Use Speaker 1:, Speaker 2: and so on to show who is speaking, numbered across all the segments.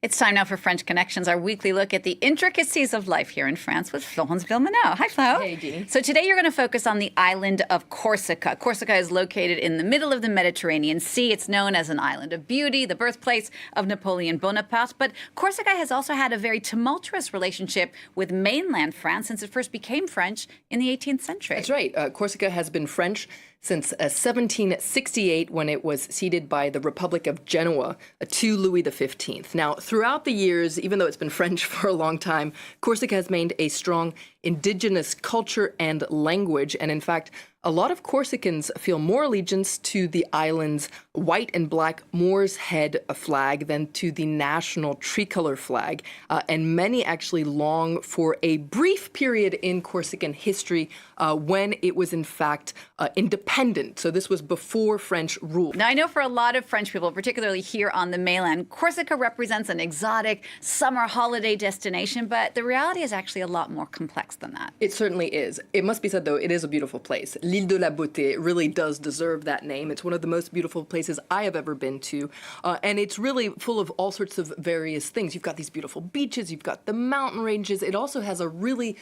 Speaker 1: It's time now for French Connections, our weekly look at the intricacies of life here in France with Florence Villeminot. Hi, Flo.
Speaker 2: Hey, Jeannie.
Speaker 1: So today you're going to focus on the island of Corsica. Corsica is located in the middle of the Mediterranean Sea. It's known as an island of beauty, the birthplace of Napoleon Bonaparte. But Corsica has also had a very tumultuous relationship with mainland France since it first became French in the 18th century.
Speaker 2: That's right. Corsica has been French since 1768, when it was ceded by the Republic of Genoa to Louis XV. Now, throughout the years, even though it's been French for a long time, Corsica has maintained a strong indigenous culture and language. And in fact, a lot of Corsicans feel more allegiance to the island's white and black Moor's head flag than to the national tricolor flag. And many actually long for a brief period in Corsican history when it was in fact independent. So this was before French rule.
Speaker 1: Now, I know for a lot of French people, particularly here on the mainland, Corsica represents an exotic summer holiday destination, but the reality is actually a lot more complex than that.
Speaker 2: It certainly is. It must be said, though, it is a beautiful place. L'Île de la Beauté really does deserve that name. It's one of the most beautiful places I have ever been to. And it's really full of all sorts of various things. You've got these beautiful beaches, you've got the mountain ranges. It also has a really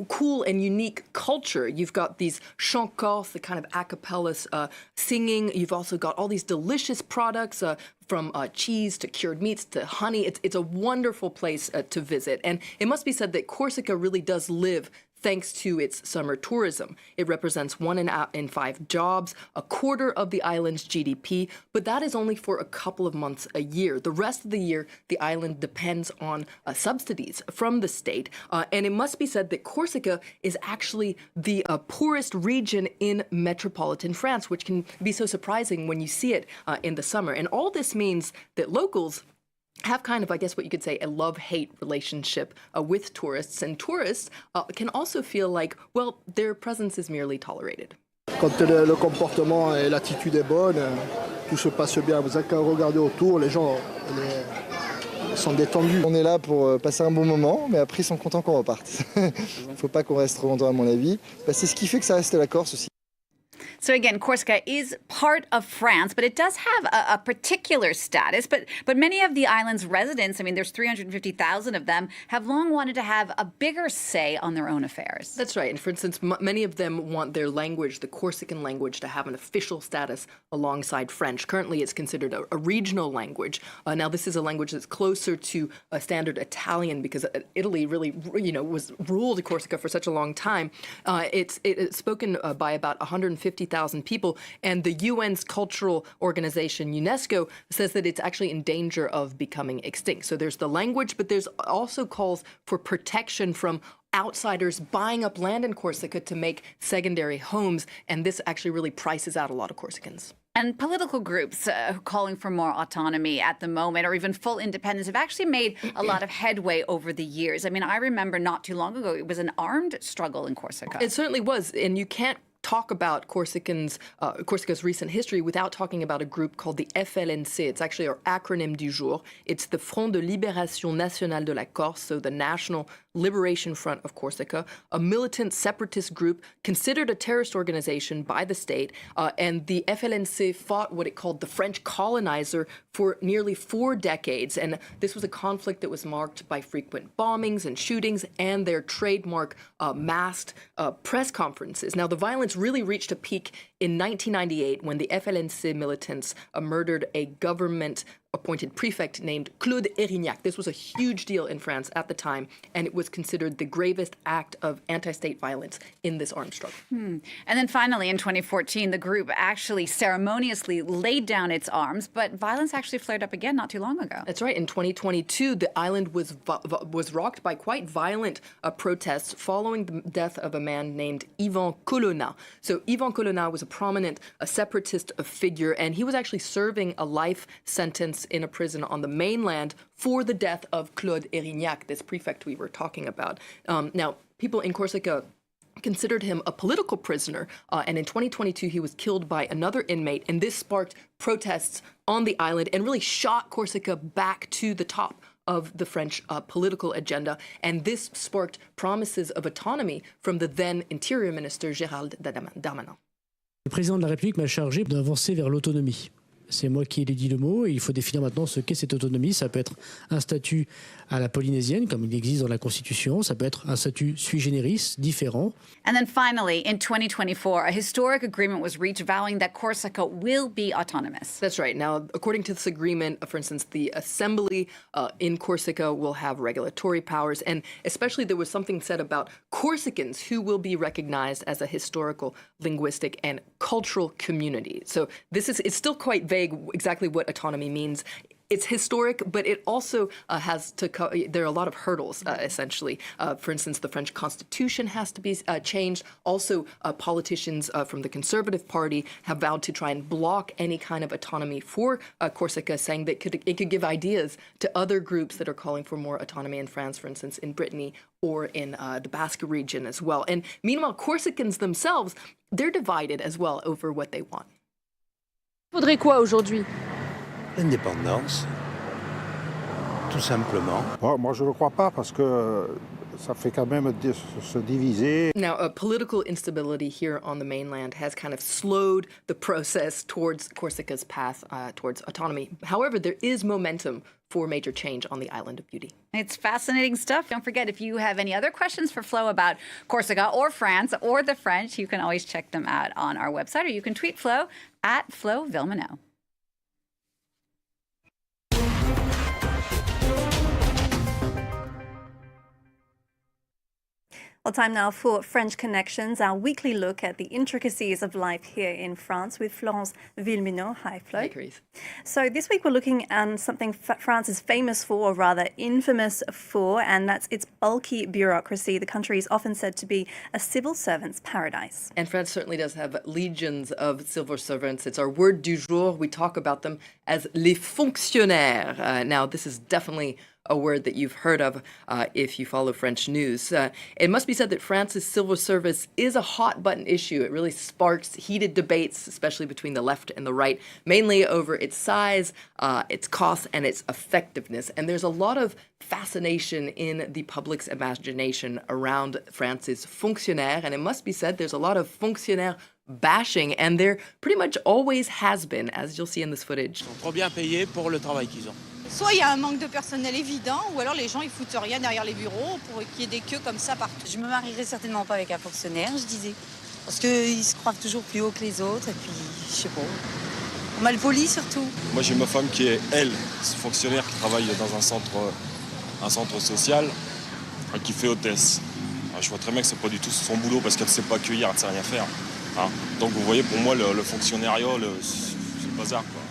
Speaker 2: cool and unique culture. You've got these chants corse, the kind of a cappella singing. You've also got all these delicious products from cheese to cured meats to honey. It's a wonderful place to visit. And it must be said that Corsica really does live thanks to its summer tourism. It represents 1 in 5 jobs, a quarter of the island's GDP, but that is only for a couple of months a year. The rest of the year, the island depends on subsidies from the state. And it must be said that Corsica is actually the poorest region in metropolitan France, which can be so surprising when you see it in the summer. And all this means that locals have kind of, I guess what you could say, a love-hate relationship with tourists. And tourists can also feel like, well, their presence is merely tolerated.
Speaker 3: Quand le comportement et l'attitude est bonne, tout se passe bien. Vous avez qu'à regarder autour, les gens sont détendus. On est là pour passer un bon moment, mais après ils sont contents qu'on reparte. Il ne faut pas qu'on reste trop longtemps à mon avis. C'est ce qui fait que ça reste la Corse aussi.
Speaker 1: So again, Corsica is part of France, but it does have a particular status. But many of the island's residents, I mean, there's 350,000 of them, have long wanted to have a bigger say on their own affairs.
Speaker 2: That's right. And for instance, many of them want their language, the Corsican language, to have an official status alongside French. Currently, it's considered a regional language. Now, this is a language that's closer to a standard Italian because Italy really, was ruled Corsica for such a long time. It's spoken by about 150,000 people, and the UN's cultural organization, UNESCO, says that it's actually in danger of becoming extinct. So there's the language, but there's also calls for protection from outsiders buying up land in Corsica to make secondary homes, and this actually really prices out a lot of Corsicans.
Speaker 1: And political groups calling for more autonomy at the moment, or even full independence, have actually made a lot of headway over the years. I mean, I remember not too long ago, it was an armed struggle in Corsica.
Speaker 2: It certainly was, and you can't talk about Corsica's recent history without talking about a group called the FLNC. It's actually our acronym du jour. It's the Front de Libération Nationale de la Corse, so the National Liberation Front of Corsica, a militant separatist group considered a terrorist organization by the state. And the FLNC fought what it called the French colonizer for nearly 4 decades. And this was a conflict that was marked by frequent bombings and shootings and their trademark masked press conferences. Now, the violence really reached a peak in 1998 when the FLNC militants murdered a government-appointed prefect named Claude Erignac. This was a huge deal in France at the time, and it was considered the gravest act of anti-state violence in this armed struggle.
Speaker 1: And then finally, in 2014, the group actually ceremoniously laid down its arms, but violence actually flared up again not too long ago.
Speaker 2: That's right. In 2022, the island was rocked by quite violent protests following the death of a man named Ivan Colonna. So Ivan Colonna was a prominent separatist figure, and he was actually serving a life sentence in a prison on the mainland for the death of Claude Erignac, this prefect we were talking about. Now, people in Corsica considered him a political prisoner, and in 2022 he was killed by another inmate, and this sparked protests on the island and really shot Corsica back to the top of the French political agenda, and this sparked promises of autonomy from the then Interior Minister Gérald Darmanin.
Speaker 4: Le président de la République m'a chargé d'avancer vers l'autonomie. c'est moi qui ai dit le mot, et il faut définir maintenant ce qu'est cette autonomie. Ça peut être un statut à la polynésienne, comme il existe dans la Constitution, ça peut être un statut sui generis, différent.
Speaker 1: And then finally, in 2024, a historic agreement was reached vowing that Corsica will be autonomous.
Speaker 2: That's right. Now, according to this agreement, for instance, the assembly in Corsica will have regulatory powers, and especially there was something said about Corsicans who will be recognized as a historical, linguistic, and cultural community. So it's still quite vague exactly what autonomy means. It's historic, but it also has to there are a lot of hurdles, essentially. For instance, the French Constitution has to be changed. Also, politicians from the Conservative Party have vowed to try and block any kind of autonomy for Corsica, saying that it could give ideas to other groups that are calling for more autonomy in France, for instance, in Brittany or in the Basque region as well. And meanwhile, Corsicans themselves, they're divided as well over what they want.
Speaker 5: Faudrait quoi aujourd'hui?
Speaker 6: L'indépendance, tout simplement.
Speaker 7: Bon, moi, je ne le crois pas parce que ça fait quand même se diviser.
Speaker 2: Now, political instability here on the mainland has kind of slowed the process towards Corsica's path towards autonomy. However, there is momentum for major change on the island of beauty.
Speaker 1: It's fascinating stuff. Don't forget, if you have any other questions for Flo about Corsica or France or the French, you can always check them out on our website, or you can tweet Flo at Flo Vilmano.
Speaker 8: Well, time now for French Connections, our weekly look at the intricacies of life here in France with Florence Villemino. Hi, Flo.
Speaker 2: Hi, Grace.
Speaker 8: So this week we're looking at something France is famous for, or rather infamous for, and that's its bulky bureaucracy. The country is often said to be a civil servant's paradise.
Speaker 2: And France certainly does have legions of civil servants. It's our word du jour. We talk about them as les fonctionnaires. Now, this is definitely a word that you've heard of if you follow French news. It must be said that France's civil service is a hot-button issue. It really sparks heated debates, especially between the left and the right, mainly over its size, its cost, and its effectiveness. And there's a lot of fascination in the public's imagination around France's fonctionnaires, and it must be said there's a lot of fonctionnaire bashing, and there pretty much always has been, as you'll see in this footage.
Speaker 9: Trop bien payés pour le travail qu'ils ont.
Speaker 10: Soit il y a un manque de personnel évident, ou alors les gens ils foutent rien derrière les bureaux pour qu'il y ait des queues comme ça partout.
Speaker 11: Je me marierai certainement pas avec un fonctionnaire, je disais. Parce qu'ils se croient toujours plus haut que les autres, et puis, je sais pas, mal poli surtout.
Speaker 9: Moi j'ai ma femme qui est, elle, fonctionnaire, qui travaille dans un centre social, qui fait hôtesse. Alors, je vois très bien que c'est pas du tout son boulot parce qu'elle sait pas accueillir, elle ne sait rien faire. Hein. Donc vous voyez, pour moi, le fonctionnariat, c'est le bazar, quoi.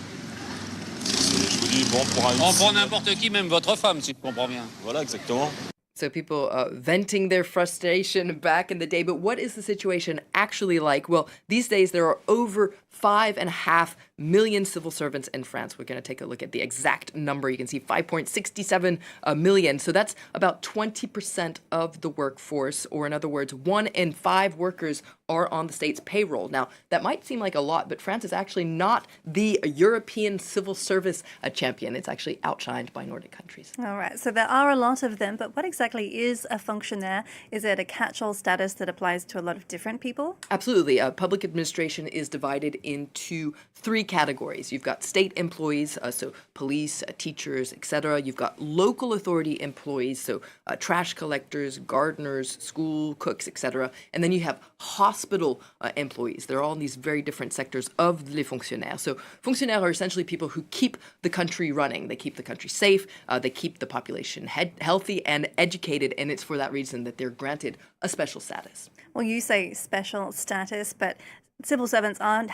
Speaker 9: Je vous dis, bon, on prend n'importe qui, même votre femme, si tu comprends bien. Voilà, exactement.
Speaker 2: So people venting their frustration back in the day. But what is the situation actually like? Well, these days there are over 5.5 million civil servants in France. We're going to take a look at the exact number. You can see 5.67 million. So that's about 20% of the workforce, or in other words, 1 in 5 workers are on the state's payroll. Now, that might seem like a lot, but France is actually not the European civil service champion. It's actually outshined by Nordic countries.
Speaker 8: All right, so there are a lot of them, but what exactly is a fonctionnaire? Is it a catch-all status that applies to a lot of different people?
Speaker 2: Absolutely. Public administration is divided into 3 categories. You've got state employees, so police, teachers, etc. You've got local authority employees, so trash collectors, gardeners, school cooks, etc. And then you have hospital employees. They're all in these very different sectors of les fonctionnaires. So fonctionnaires are essentially people who keep the country running. They keep the country safe. They keep the population healthy and educated. And it's for that reason that they're granted a special status.
Speaker 8: Well, you say special status, but civil servants are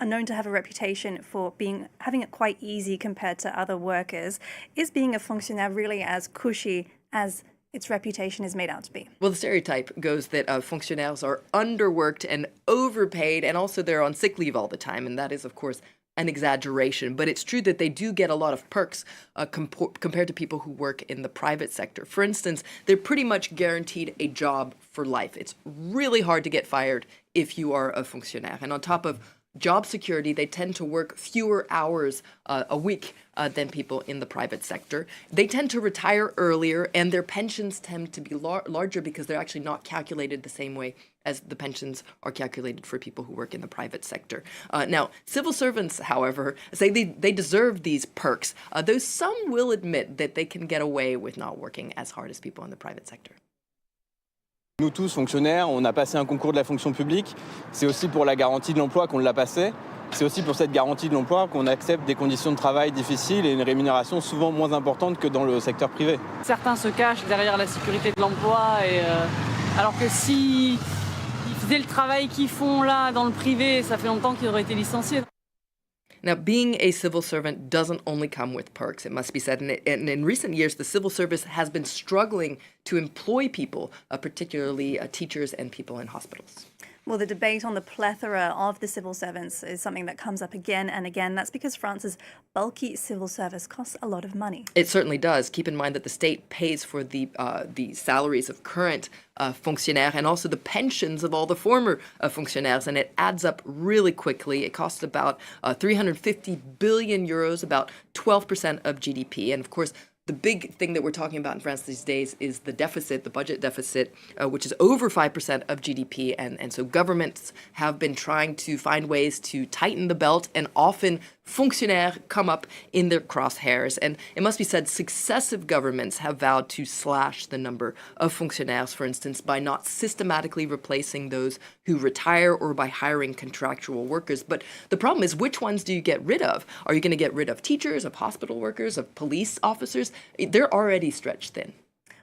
Speaker 8: known to have a reputation for having it quite easy compared to other workers. Is being a fonctionnaire really as cushy as its reputation is made out to be?
Speaker 2: Well, the stereotype goes that fonctionnaires are underworked and overpaid, and also they're on sick leave all the time, and that is, of course, an exaggeration. But it's true that they do get a lot of perks compared to people who work in the private sector. For instance, they're pretty much guaranteed a job for life. It's really hard to get fired if you are a fonctionnaire. And on top of job security. They tend to work fewer hours a week than people in the private sector. They tend to retire earlier, and their pensions tend to be larger because they're actually not calculated the same way as the pensions are calculated for people who work in the private sector. Now, civil servants, however, say they deserve these perks, though some will admit that they can get away with not working as hard as people in the private sector.
Speaker 12: Nous tous, fonctionnaires, on a passé un concours de la fonction publique. C'est aussi pour la garantie de l'emploi qu'on l'a passé. C'est aussi pour cette garantie de l'emploi qu'on accepte des conditions de travail difficiles et une rémunération souvent moins importante que dans le secteur privé.
Speaker 5: Certains se cachent derrière la sécurité de l'emploi, alors que si ils faisaient le travail qu'ils font là dans le privé, ça fait longtemps qu'ils auraient été licenciés.
Speaker 2: Now, being a civil servant doesn't only come with perks, it must be said. And in recent years, the civil service has been struggling to employ people, particularly teachers and people in hospitals.
Speaker 8: Well, the debate on the plethora of the civil servants is something that comes up again and again. That's because France's bulky civil service costs a lot of money.
Speaker 2: It certainly does. Keep in mind that the state pays for the salaries of current fonctionnaires and also the pensions of all the former fonctionnaires, and it adds up really quickly. It costs about 350 billion euros, about 12% of GDP, and of course, the big thing that we're talking about in France these days is the deficit, the budget deficit, which is over 5% of GDP. And so governments have been trying to find ways to tighten the belt, and often fonctionnaires come up in their crosshairs. And it must be said, successive governments have vowed to slash the number of fonctionnaires, for instance, by not systematically replacing those who retire or by hiring contractual workers. But the problem is, which ones do you get rid of? Are you going to get rid of teachers, of hospital workers, of police officers? They're already stretched thin.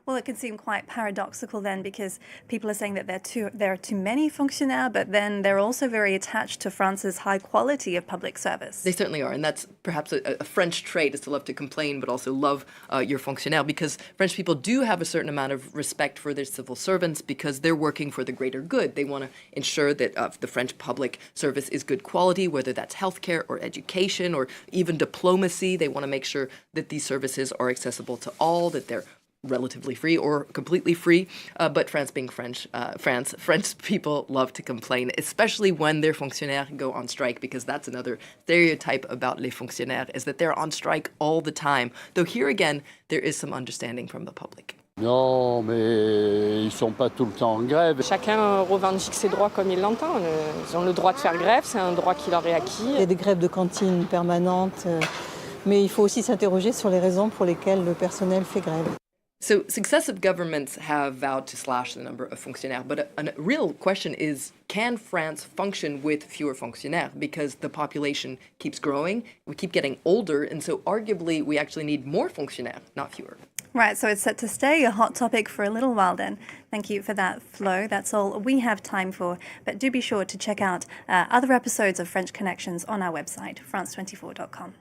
Speaker 8: Well, it can seem quite paradoxical then, because people are saying that there are too many fonctionnaires, but then they're also very attached to France's high quality of public service.
Speaker 2: They certainly are, and that's perhaps a French trait, is to love to complain, but also love your fonctionnaire, because French people do have a certain amount of respect for their civil servants because they're working for the greater good. They want to ensure that the French public service is good quality, whether that's healthcare or education or even diplomacy. They want to make sure that these services are accessible to all, that they're relatively free or completely free, but France being French people love to complain, especially when their fonctionnaires go on strike, because that's another stereotype about les fonctionnaires, is that they're on strike all the time. Though here again, there is some understanding from the public.
Speaker 13: Non, mais ils sont pas tout le temps en grève.
Speaker 5: Chacun revendique ses droits comme il l'entend. Ils ont le droit de faire grève, c'est un droit qui leur est acquis.
Speaker 11: Il y a des grèves de cantine permanentes, mais il faut aussi s'interroger sur les raisons pour lesquelles le personnel fait grève.
Speaker 2: So successive governments have vowed to slash the number of fonctionnaires, but a real question is, can France function with fewer fonctionnaires? Because the population keeps growing, we keep getting older, and so arguably we actually need more fonctionnaires, not fewer.
Speaker 8: Right, so it's set to stay a hot topic for a little while then. Thank you for that, Flo. That's all we have time for, but do be sure to check out other episodes of French Connections on our website, france24.com.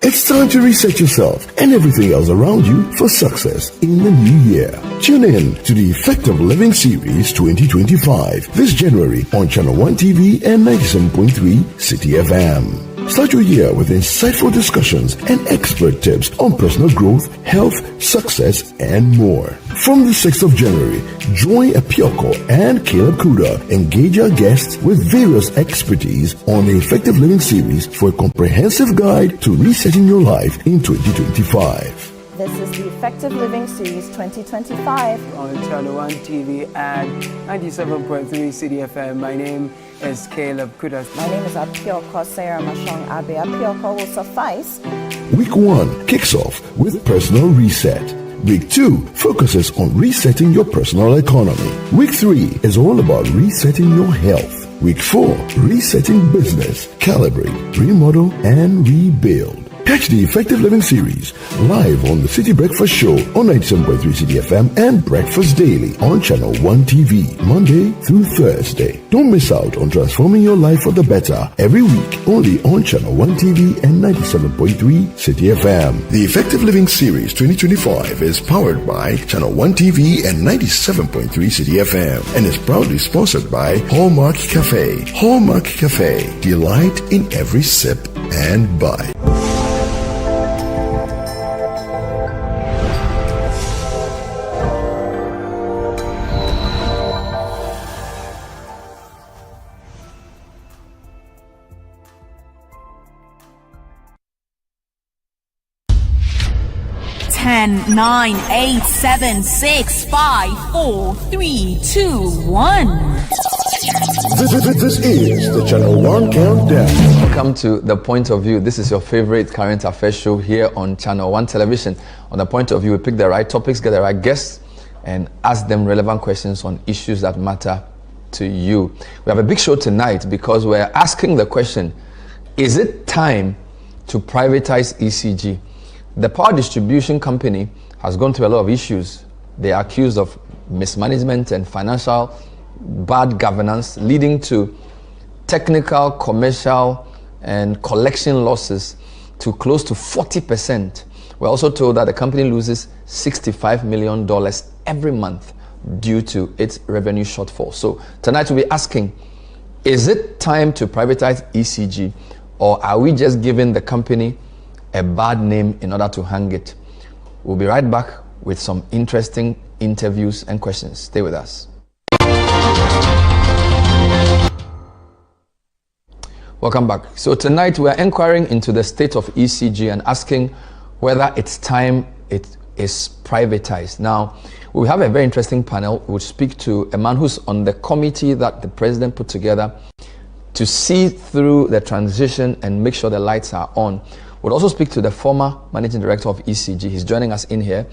Speaker 14: It's time to reset yourself and everything else around you for success in the new year. Tune in to the Effective Living Series 2025 this January on Channel 1 TV and 97.3 City FM. Start your year with insightful discussions and expert tips on personal growth, health, success, and more. From the 6th of January, join Apioko and Caleb Kuda engage our guests with various expertise on the Effective Living Series for a comprehensive guide to resetting your life in 2025.
Speaker 15: This is the Effective Living Series 2025
Speaker 16: on Channel 1 TV and 97.3 City FM. My name is Caleb Kudas.
Speaker 15: My name is Apioko Sarah Mashong Abe. Apioko will suffice.
Speaker 14: Week 1 kicks off with Personal Reset. Week 2 focuses on resetting your personal economy. Week 3 is all about resetting your health. Week 4, resetting business, calibrate, remodel, and rebuild. Catch the Effective Living series live on the City Breakfast Show on 97.3 City FM and Breakfast Daily on Channel 1 TV, Monday through Thursday. Don't miss out on transforming your life for the better every week only on Channel 1 TV and 97.3 City FM. The Effective Living Series 2025 is powered by Channel 1 TV and 97.3 City FM and is proudly sponsored by Hallmark Cafe. Hallmark Cafe, delight in every sip and bite.
Speaker 17: Ten, 9, 8, 7, 6, 5, 4, 3, 2, 1.
Speaker 14: This is the Channel 1 Countdown.
Speaker 18: Welcome to The Point of View. This is your favorite current affairs show here on Channel 1 Television. On The Point of View, we pick the right topics, get the right guests, and ask them relevant questions on issues that matter to you. We have a big show tonight because we're asking the question, is it time to privatize ECG? The power distribution company has gone through a lot of issues. They are accused of mismanagement and financial bad governance, leading to technical, commercial, and collection losses to close to 40%. We're also told that the company loses $65 million every month due to its revenue shortfall. So tonight we'll be asking, is it time to privatize ECG, or are we just giving the company a bad name in order to hang it? We'll be right back with some interesting interviews and questions. Stay with us. Welcome back. So tonight we're inquiring into the state of ECG and asking whether it's time it is privatized. Now, we have a very interesting panel. We'll speak to a man who's on the committee that the president put together to see through the transition and make sure the lights are on. We'll also speak to the former managing director of ECG. He's joining us in here,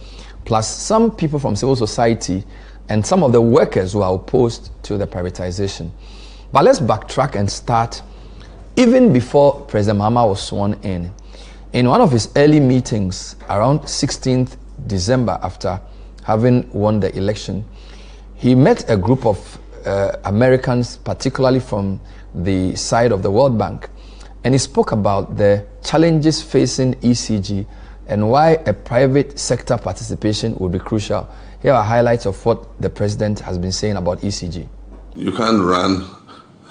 Speaker 18: plus some people from civil society and some of the workers who are opposed to the privatization. But let's backtrack and start even before President Mahama was sworn in. In one of his early meetings around 16th December, after having won the election, he met a group of Americans, particularly from the side of the World Bank, and he spoke about the challenges facing ECG and why a private sector participation would be crucial. Here are highlights of what the president has been saying about ECG.
Speaker 19: You can't run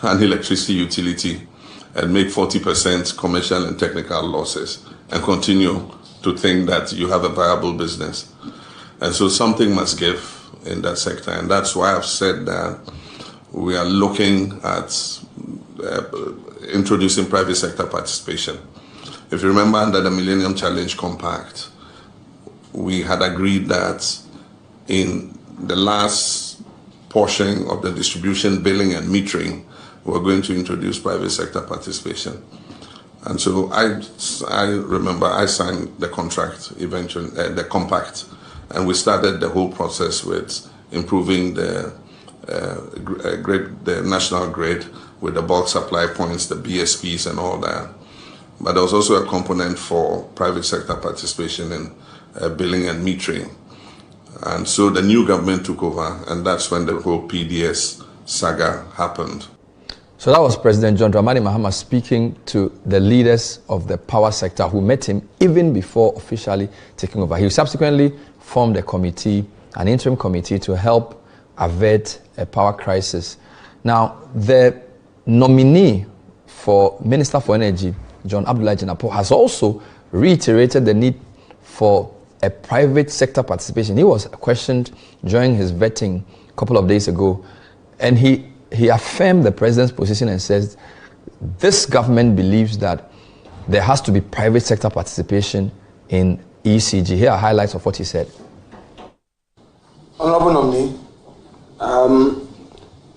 Speaker 19: an electricity utility and make 40% commercial and technical losses and continue to think that you have a viable business. And so something must give in that sector. And that's why I've said that we are looking at introducing private sector participation. If you remember, under the Millennium Challenge Compact, we had agreed that in the last portion of the distribution, billing, and metering, we're going to introduce private sector participation. And so I remember I signed the contract, eventually, the compact, and we started the whole process with improving the national grid with the bulk supply points, the BSPs and all that. But there was also a component for private sector participation in billing and metering. And so the new government took over, and that's when the whole PDS saga happened.
Speaker 18: So that was President John Dramani Mahama speaking to the leaders of the power sector who met him even before officially taking over. He subsequently formed a committee, an interim committee, to help avert a power crisis. Now, the nominee for Minister for Energy, John Abdullah Jinapo, has also reiterated the need for a private sector participation. He was questioned during his vetting a couple of days ago, and he affirmed the president's position and says this government believes that there has to be private sector participation in ECG. Here are highlights of what he said.
Speaker 20: Honorable nominee,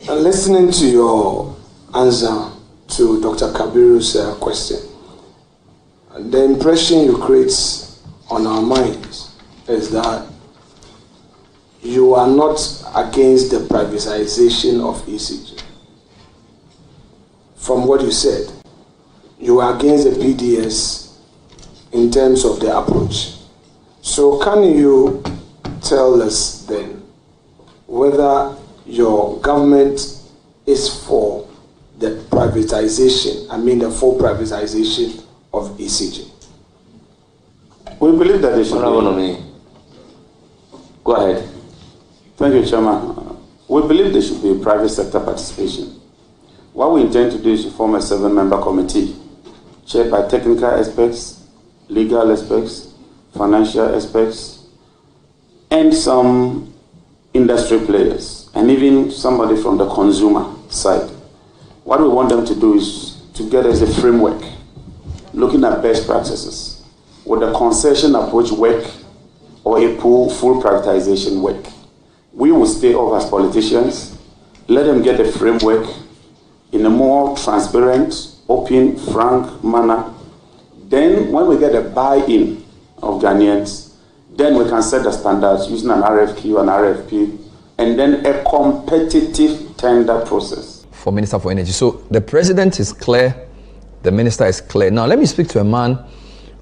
Speaker 20: listening to your answer to Dr. Kabiru's question, the impression you create on our minds is that you are not against the privatization of ECG. From what you said, you are against the PDS in terms of the approach. So can you tell us then whether your government is for the privatization, the full privatization of ECG?
Speaker 21: We believe that they should be. Go ahead. Thank you, Chairman. We believe there should be private sector participation. What we intend to do is to form a 7-member committee chaired by technical experts, legal experts, financial experts, and some industry players, and even somebody from the consumer side. What we want them to do is to get us a framework, looking at best practices. Would the concession approach work or a full privatization work? We will stay off as politicians, let them get a framework in a more transparent, open, frank manner. Then when we get a buy-in of Ghanaians, then we can set the standards using an RFQ, an RFP, and then a competitive tender process.
Speaker 18: For Minister for Energy. So the president is clear, the minister is clear. Now let me speak to a man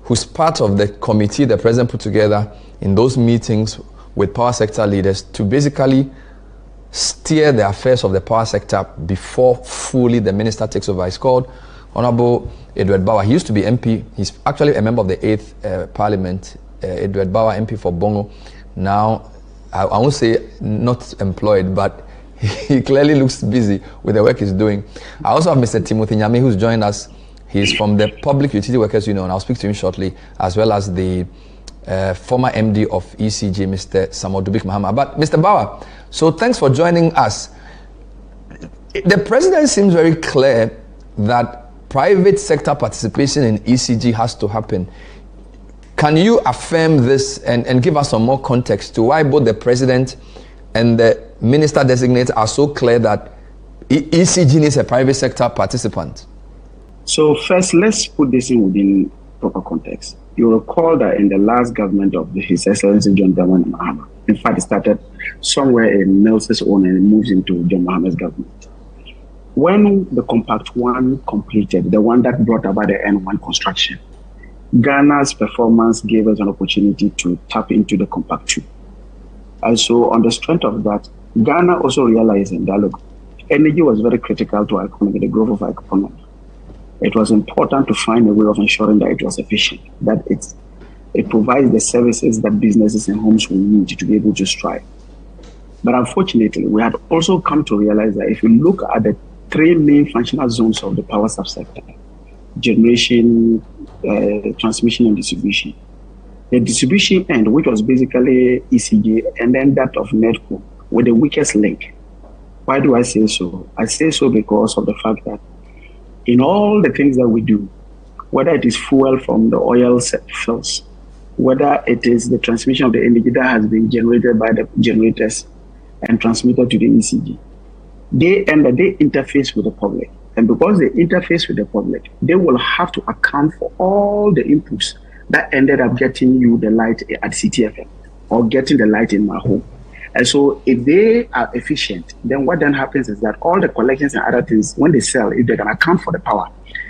Speaker 18: who's part of the committee the president put together in those meetings with power sector leaders to basically steer the affairs of the power sector before fully the minister takes over. He's called Honorable Edward Bauer. He used to be MP. He's actually a member of the 8th Parliament. Edward Bauer, MP for Bongo. Now, I won't say not employed, but he clearly looks busy with the work he's doing. I also have Mr. Timothy Nyame, who's joined us. He's from the Public Utility Workers Union. I'll speak to him shortly, as well as the former MD of ECG, Mr. Samuel Dubik Mahama. But Mr. Bauer, so thanks for joining us. The president seems very clear that private sector participation in ECG has to happen. Can you affirm this and give us some more context to why both the president and the minister designate are so clear that ECG needs a private sector participant?
Speaker 22: So first, let's put this in within proper context. You recall that in the last government of His Excellency John Dramani Mahama, in fact, it started somewhere in Nelson's own and it moves into John Mahama's government. When the Compact 1 completed, the one that brought about the N1 construction, Ghana's performance gave us an opportunity to tap into the Compact 2. And so on the strength of that, Ghana also realizing that, look, energy was very critical to our economy, the growth of our economy. It was important to find a way of ensuring that it was efficient, that it provides the services that businesses and homes will need to be able to strive. But unfortunately, we had also come to realize that if you look at the 3 main functional zones of the power subsector, generation, transmission, and distribution. The distribution end, which was basically ECG, and then that of NEDCO, were the weakest link. Why do I say so? I say so because of the fact that in all the things that we do, whether it is fuel from the oil fields, whether it is the transmission of the energy that has been generated by the generators and transmitted to the ECG, they interface with the public. And because they interface with the public, they will have to account for all the inputs that ended up getting you the light at CTFM or getting the light in my home. And so if they are efficient, then what then happens is that all the collections and other things, when they sell, if they can account for the power,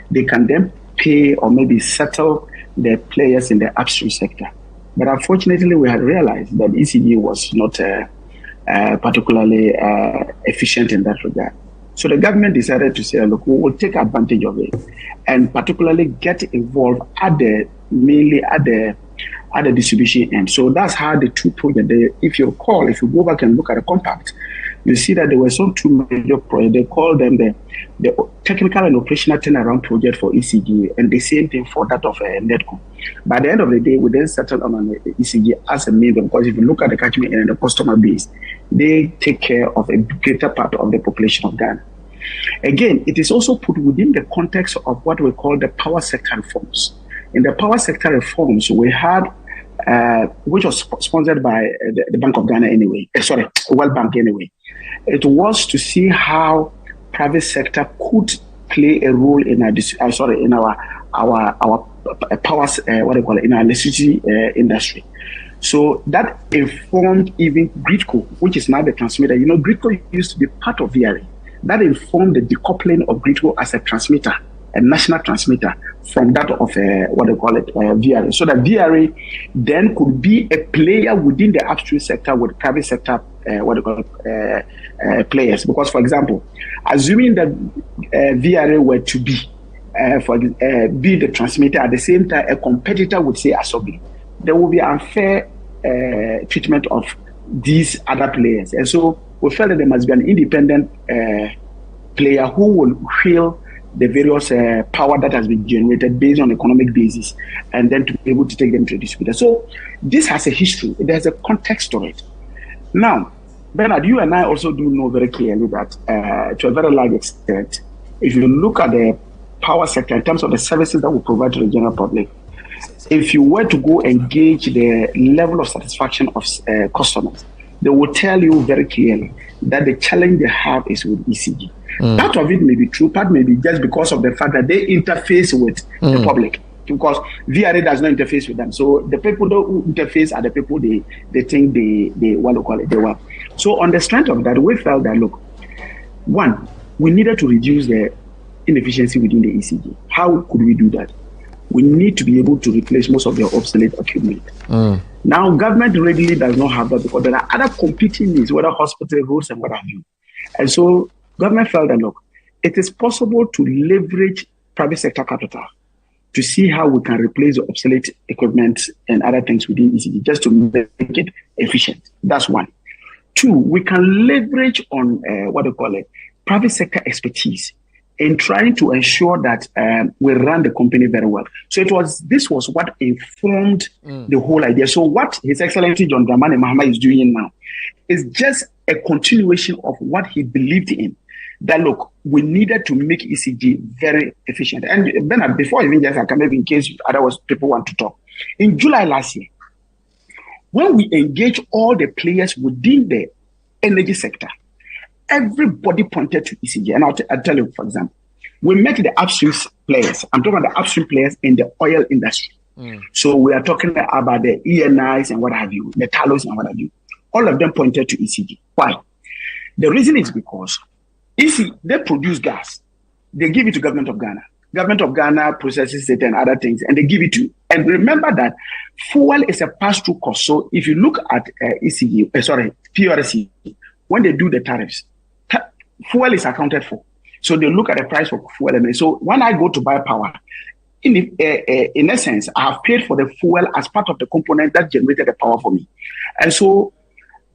Speaker 22: they can then pay or maybe settle the players in the upstream sector. But unfortunately, we had realized that ECG was not particularly efficient in that regard. So the government decided to say, look, we will take advantage of it and particularly get involved mainly at the distribution end. So that's how the two projects, if you recall, if you go back and look at the compact, you see that there were some 2 major projects. They called them the technical and operational turnaround project for ECG, and the same thing for that of NEDCO. By the end of the day, we then settled on an ECG as a medium, because if you look at the catchment and the customer base, they take care of a greater part of the population of Ghana. Again, it is also put within the context of what we call the power sector reforms. In the power sector reforms, we had, which was sponsored by the Bank of Ghana anyway, World Bank anyway. It was to see how private sector could play a role in our power, in our electricity industry. So that informed even GRIDCO, which is now the transmitter. You know, GRIDCO used to be part of VRA. That informed the decoupling of GRIDCO as a transmitter, a national transmitter, from that of VRA. So that VRA then could be a player within the upstream sector with private sector players. Because, for example, assuming that VRA were to be the transmitter at the same time, a competitor would say Asobi, there will be unfair treatment of these other players. And so we felt that there must be an independent player who will fill the various power that has been generated based on economic basis, and then to be able to take them to the distributor. So this has a history. There's a context to it. Now, Bernard, you and I also do know very clearly that to a very large extent, if you look at the power sector in terms of the services that we provide to the general public, if you were to go engage the level of satisfaction of customers, they will tell you very clearly that the challenge they have is with ECG. Part of it may be true, part may be just because of the fact that they interface with the public, because VRA does not interface with them. So the people who interface are the people they think they want. So on the strength of that, we felt that, look, one, we needed to reduce the inefficiency within the ECG. How could we do that? We need to be able to replace most of the obsolete equipment. Now, government readily does not have that because there are other competing needs, whether hospital roads and what have you. And so government felt that, look, it is possible to leverage private sector capital to see how we can replace the obsolete equipment and other things within ECG just to make it efficient. That's one. Two, we can leverage on private sector expertise in trying to ensure that we run the company very well. So this was what informed the whole idea. So what His Excellency John Dramani Mahama is doing now is just a continuation of what he believed in. That, look, we needed to make ECG very efficient. And Bernard, before even just I come in case otherwise people want to talk. In July last year, when we engaged all the players within the energy sector, everybody pointed to ECG. And I'll tell you, for example, we met the upstream players. I'm talking about the upstream players in the oil industry. So we are talking about the ENIs and what have you, the Talos and what have you. All of them pointed to ECG. Why? The reason is because they produce gas. They give it to government of Ghana. Government of Ghana processes it and other things, and they give it to you. And remember that fuel is a pass-through cost. So if you look at PRC, when they do the tariffs, fuel is accounted for. So they look at the price of fuel. And so when I go to buy power, in essence, I have paid for the fuel as part of the component that generated the power for me. And so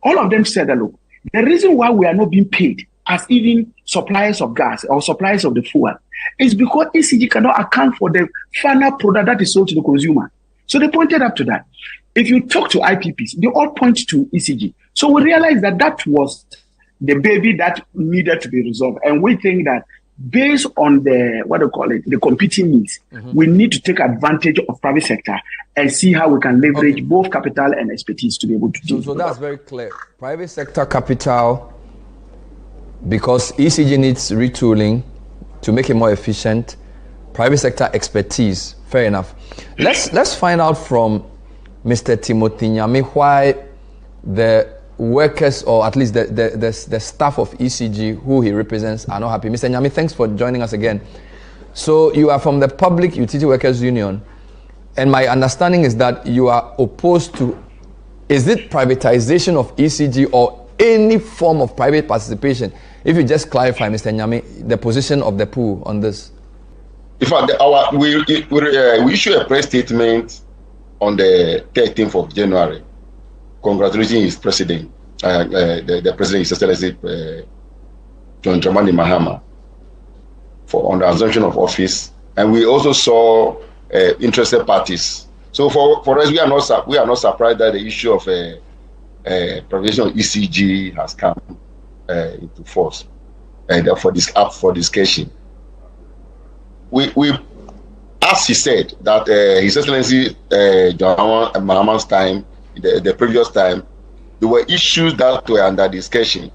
Speaker 22: all of them said that, look, the reason why we are not being paid as even suppliers of gas or suppliers of the fuel is because ECG cannot account for the final product that is sold to the consumer. So they pointed up to that. If you talk to IPPs, they all point to ECG. So we realized that that was the baby that needed to be resolved. And we think that based on the competing needs, we need to take advantage of private sector and see how we can leverage both capital and expertise to be able to do
Speaker 18: so that's very clear. Private sector capital, because ECG needs retooling to make it more efficient. Private sector expertise, fair enough. Let's find out from Mr. Timothy Nyame why the workers, or at least the staff of ECG who he represents, are not happy. Mr. Nyame, thanks for joining us again. So you are from the Public Utility Workers Union, and my understanding is that you are opposed to, is it privatization of ECG or any form of private participation? If you just clarify, Mr. Nyame, the position of the pool on this.
Speaker 3: In fact, we issued a press statement on the 13th of January, congratulating his president, the president, His Excellency John Dramani Mahama, on the assumption of office, and we also saw interested parties. So for us, we are not surprised that the issue of privatization of ECG has come into force, and for this up for discussion. We, as he said, that His Excellency John Mahama's time, the previous time, there were issues that were under discussion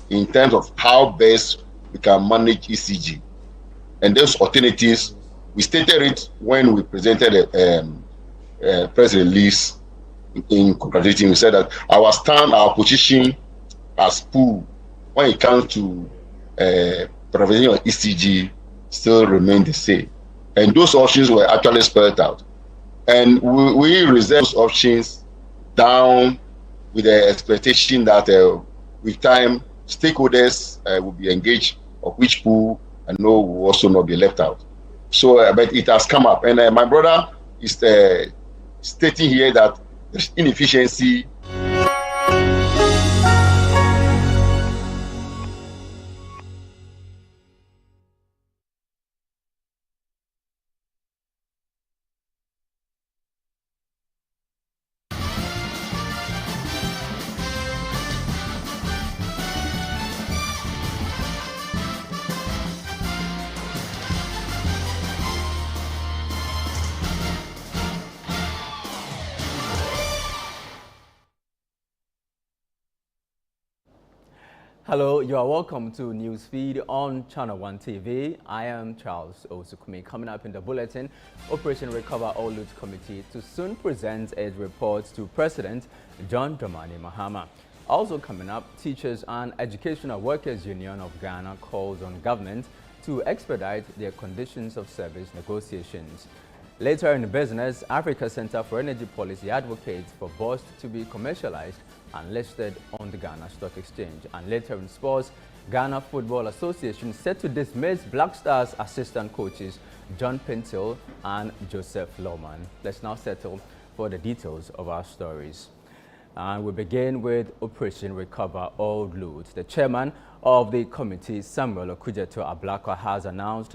Speaker 3: in terms of how best we can manage ECG. And those alternatives, we stated it when we presented a press release in congratulating. We said that our position as pool, when it comes to privatization of ECG, still remain the same. And those options were actually spelled out. And we reserve those options down with the expectation that with time, stakeholders will be engaged, of which pool and no will also not be left out. So, but it has come up. And my brother is stating here that there's inefficiency.
Speaker 12: Hello, you are welcome to Newsfeed on Channel 1 TV. I am Charles Osukumi. Coming up in the bulletin, Operation Recover All Loot Committee to soon present its reports to President John Dramani Mahama. Also coming up, Teachers and Educational Workers Union of Ghana calls on government to expedite their conditions of service negotiations. Later in the business, Africa Center for Energy Policy advocates for BOST to be commercialized and listed on the Ghana Stock Exchange. And later in sports, Ghana Football Association set to dismiss Black Stars assistant coaches John Pintil and Joseph Lohman. Let's now settle for the details of our stories. And we begin with Operation Recover All Loot. The chairman of the committee, Samuel Okudzeto Ablakwa, has announced